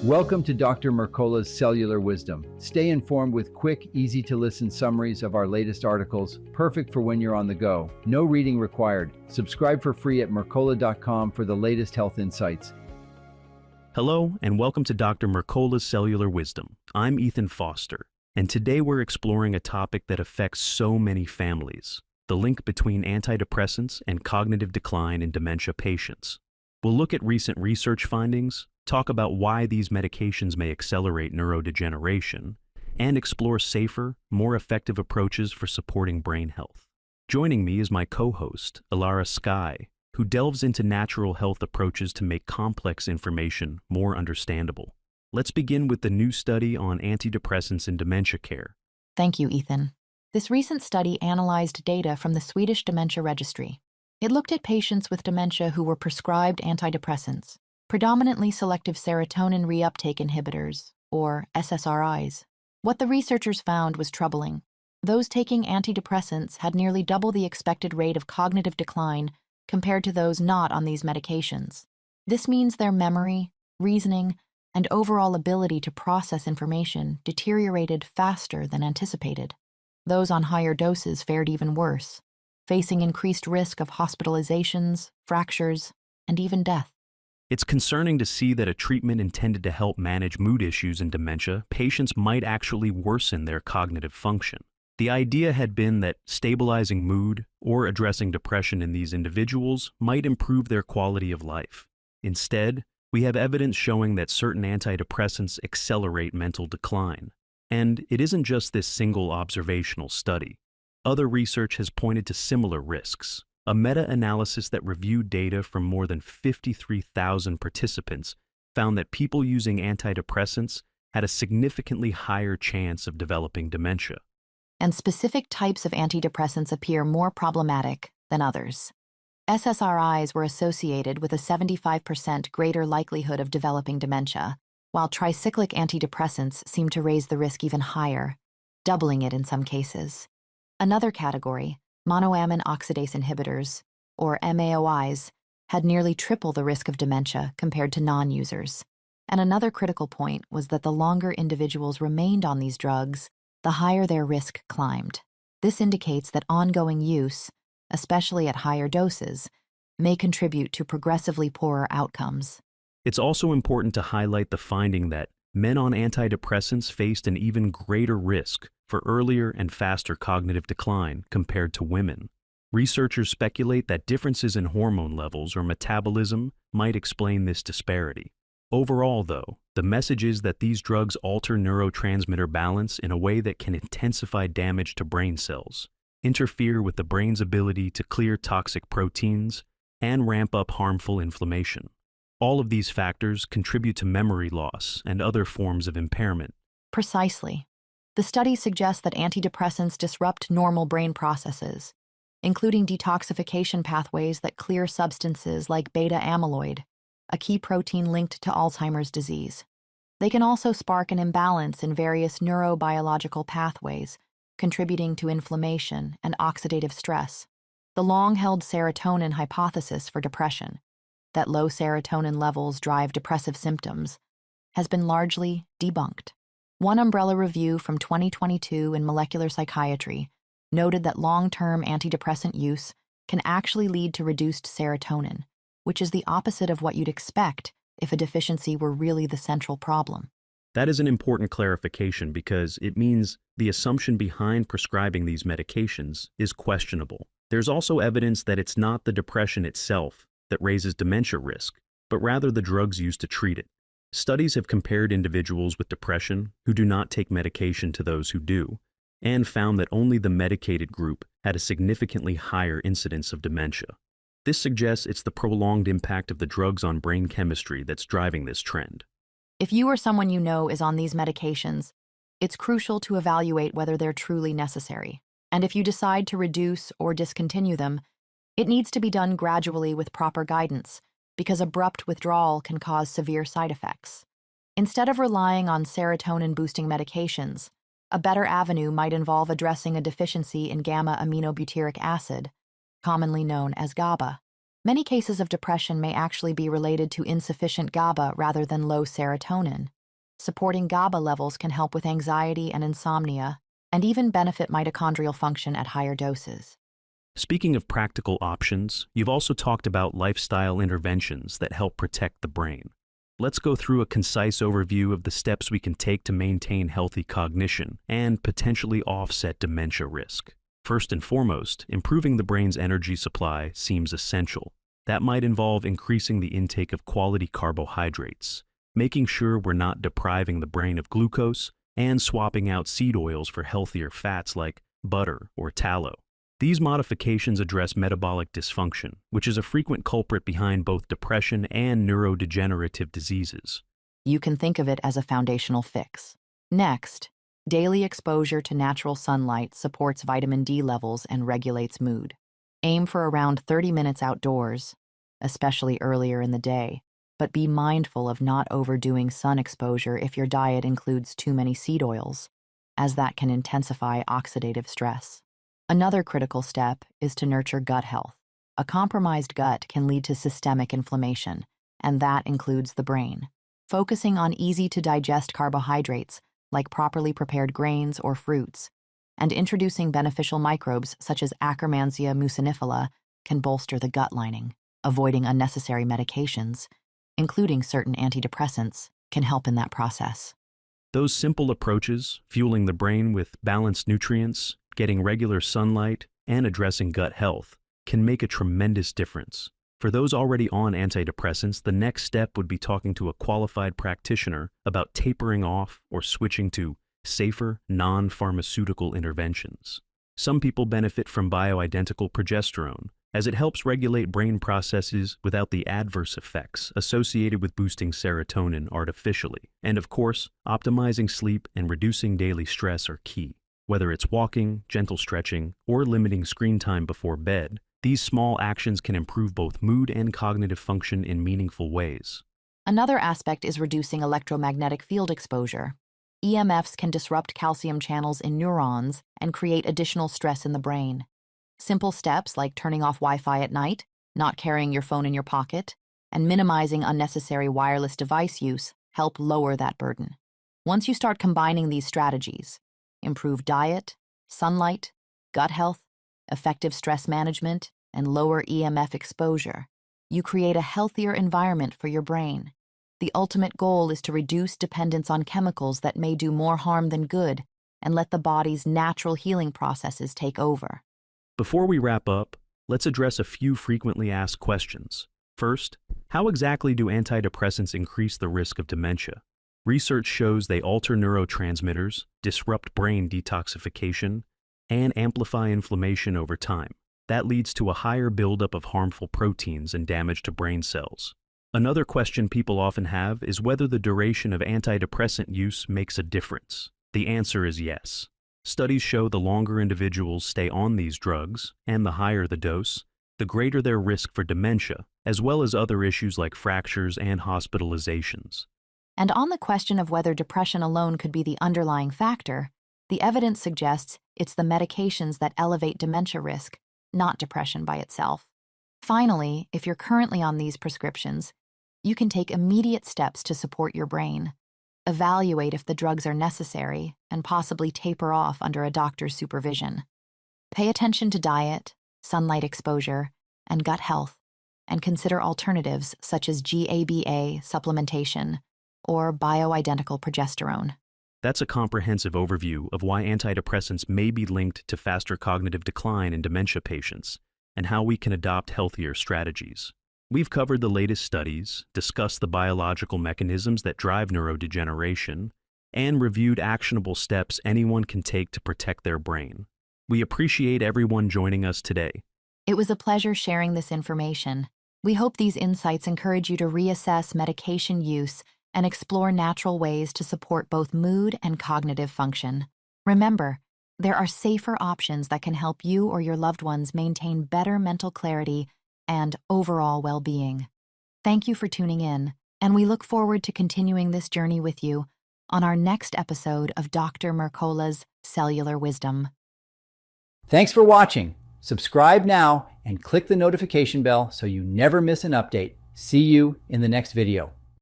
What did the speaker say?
Welcome to Dr. Mercola's Cellular Wisdom. Stay informed with quick, easy-to-listen summaries of our latest articles, perfect for when you're on the go. No reading required. Subscribe for free at mercola.com for the latest health insights. Hello, and welcome to Dr. Mercola's Cellular Wisdom. I'm Ethan Foster, and today we're exploring a topic that affects so many families: the link between antidepressants and cognitive decline in dementia patients. We'll look at recent research findings, talk about why these medications may accelerate neurodegeneration, and explore safer, more effective approaches for supporting brain health. Joining me is my co-host, Ilara Sky, who delves into natural health approaches to make complex information more understandable. Let's begin with the new study on antidepressants in dementia care. Thank you, Ethan. This recent study analyzed data from the Swedish Dementia Registry. It looked at patients with dementia who were prescribed antidepressants, predominantly selective serotonin reuptake inhibitors, or SSRIs. What the researchers found was troubling. Those taking antidepressants had nearly double the expected rate of cognitive decline compared to those not on these medications. This means their memory, reasoning, and overall ability to process information deteriorated faster than anticipated. Those on higher doses fared even worse, facing increased risk of hospitalizations, fractures, and even death. It's concerning to see that a treatment intended to help manage mood issues in dementia, patients might actually worsen their cognitive function. The idea had been that stabilizing mood or addressing depression in these individuals might improve their quality of life. Instead, we have evidence showing that certain antidepressants accelerate mental decline. And it isn't just this single observational study. Other research has pointed to similar risks. A meta-analysis that reviewed data from more than 53,000 participants found that people using antidepressants had a significantly higher chance of developing dementia. And specific types of antidepressants appear more problematic than others. SSRIs were associated with a 75% greater likelihood of developing dementia, while tricyclic antidepressants seem to raise the risk even higher, doubling it in some cases. Another category, monoamine oxidase inhibitors, or MAOIs, had nearly triple the risk of dementia compared to non-users. And another critical point was that the longer individuals remained on these drugs, the higher their risk climbed. This indicates that ongoing use, especially at higher doses, may contribute to progressively poorer outcomes. It's also important to highlight the finding that men on antidepressants faced an even greater risk for earlier and faster cognitive decline compared to women. Researchers speculate that differences in hormone levels or metabolism might explain this disparity. Overall, though, the message is that these drugs alter neurotransmitter balance in a way that can intensify damage to brain cells, interfere with the brain's ability to clear toxic proteins, and ramp up harmful inflammation. All of these factors contribute to memory loss and other forms of impairment. Precisely. The study suggests that antidepressants disrupt normal brain processes, including detoxification pathways that clear substances like beta-amyloid, a key protein linked to Alzheimer's disease. They can also spark an imbalance in various neurobiological pathways, contributing to inflammation and oxidative stress. The long-held serotonin hypothesis for depression, that low serotonin levels drive depressive symptoms, has been largely debunked. One umbrella review from 2022 in Molecular Psychiatry noted that long-term antidepressant use can actually lead to reduced serotonin, which is the opposite of what you'd expect if a deficiency were really the central problem. That is an important clarification because it means the assumption behind prescribing these medications is questionable. There's also evidence that it's not the depression itself that raises dementia risk, but rather the drugs used to treat it. Studies have compared individuals with depression who do not take medication to those who do, and found that only the medicated group had a significantly higher incidence of dementia. This suggests it's the prolonged impact of the drugs on brain chemistry that's driving this trend. If you or someone you know is on these medications, it's crucial to evaluate whether they're truly necessary. And if you decide to reduce or discontinue them, it needs to be done gradually with proper guidance, because abrupt withdrawal can cause severe side effects. Instead of relying on serotonin-boosting medications, a better avenue might involve addressing a deficiency in gamma-aminobutyric acid, commonly known as GABA. Many cases of depression may actually be related to insufficient GABA rather than low serotonin. Supporting GABA levels can help with anxiety and insomnia, and even benefit mitochondrial function at higher doses. Speaking of practical options, you've also talked about lifestyle interventions that help protect the brain. Let's go through a concise overview of the steps we can take to maintain healthy cognition and potentially offset dementia risk. First and foremost, improving the brain's energy supply seems essential. That might involve increasing the intake of quality carbohydrates, making sure we're not depriving the brain of glucose, and swapping out seed oils for healthier fats like butter or tallow. These modifications address metabolic dysfunction, which is a frequent culprit behind both depression and neurodegenerative diseases. You can think of it as a foundational fix. Next, daily exposure to natural sunlight supports vitamin D levels and regulates mood. Aim for around 30 minutes outdoors, especially earlier in the day, but be mindful of not overdoing sun exposure if your diet includes too many seed oils, as that can intensify oxidative stress. Another critical step is to nurture gut health. A compromised gut can lead to systemic inflammation, and that includes the brain. Focusing on easy-to-digest carbohydrates, like properly prepared grains or fruits, and introducing beneficial microbes such as Akkermansia mucinifera can bolster the gut lining. Avoiding unnecessary medications, including certain antidepressants, can help in that process. Those simple approaches, fueling the brain with balanced nutrients, getting regular sunlight, and addressing gut health, can make a tremendous difference. For those already on antidepressants, the next step would be talking to a qualified practitioner about tapering off or switching to safer, non-pharmaceutical interventions. Some people benefit from bioidentical progesterone, as it helps regulate brain processes without the adverse effects associated with boosting serotonin artificially. And of course, optimizing sleep and reducing daily stress are key. Whether it's walking, gentle stretching, or limiting screen time before bed, these small actions can improve both mood and cognitive function in meaningful ways. Another aspect is reducing electromagnetic field exposure. EMFs can disrupt calcium channels in neurons and create additional stress in the brain. Simple steps like turning off Wi-Fi at night, not carrying your phone in your pocket, and minimizing unnecessary wireless device use help lower that burden. Once you start combining these strategies, improve diet, sunlight, gut health, effective stress management, and lower EMF exposure, you create a healthier environment for your brain. The ultimate goal is to reduce dependence on chemicals that may do more harm than good and let the body's natural healing processes take over. Before we wrap up, let's address a few frequently asked questions. First, how exactly do antidepressants increase the risk of dementia? Research shows they alter neurotransmitters, disrupt brain detoxification, and amplify inflammation over time. That leads to a higher buildup of harmful proteins and damage to brain cells. Another question people often have is whether the duration of antidepressant use makes a difference. The answer is yes. Studies show the longer individuals stay on these drugs, and the higher the dose, the greater their risk for dementia, as well as other issues like fractures and hospitalizations. And on the question of whether depression alone could be the underlying factor, the evidence suggests it's the medications that elevate dementia risk, not depression by itself. Finally, if you're currently on these prescriptions, you can take immediate steps to support your brain. Evaluate if the drugs are necessary and possibly taper off under a doctor's supervision. Pay attention to diet, sunlight exposure, and gut health, and consider alternatives such as GABA supplementation or bioidentical progesterone. That's a comprehensive overview of why antidepressants may be linked to faster cognitive decline in dementia patients and how we can adopt healthier strategies. We've covered the latest studies, discussed the biological mechanisms that drive neurodegeneration, and reviewed actionable steps anyone can take to protect their brain. We appreciate everyone joining us today. It was a pleasure sharing this information. We hope these insights encourage you to reassess medication use and explore natural ways to support both mood and cognitive function. Remember, there are safer options that can help you or your loved ones maintain better mental clarity and overall well-being. Thank you for tuning in, and we look forward to continuing this journey with you on our next episode of Dr. Mercola's Cellular Wisdom. Thanks for watching. Subscribe now and click the notification bell so you never miss an update. See you in the next video.